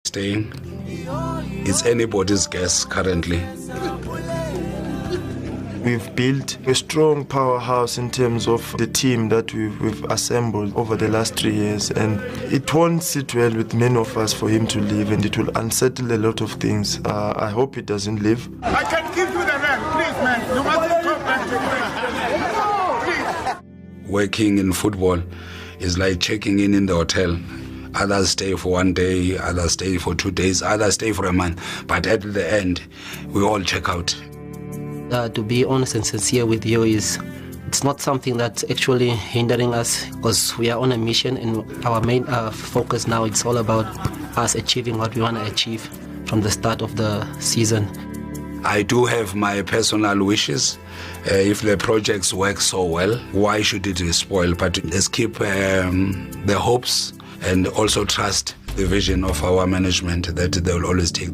Staying. It's anybody's guess currently. We've built a strong powerhouse in terms of the team that we've assembled over the last 3 years, and it won't sit well with many of us for him to leave, and it will unsettle a lot of things. I hope he doesn't leave. I can give you the man, please, man. You must come back to me. Please. Working in football is like checking in the hotel. Others stay for 1 day, others stay for 2 days, others stay for a month. But at the end, we all check out. To be honest and sincere with you, it's not something that's actually hindering us, because we are on a mission, and our main focus now, it's all about us achieving what we want to achieve from the start of the season. I do have my personal wishes. If the projects work so well, why should it be spoiled? But let's keep the hopes and also trust the vision of our management that they will always take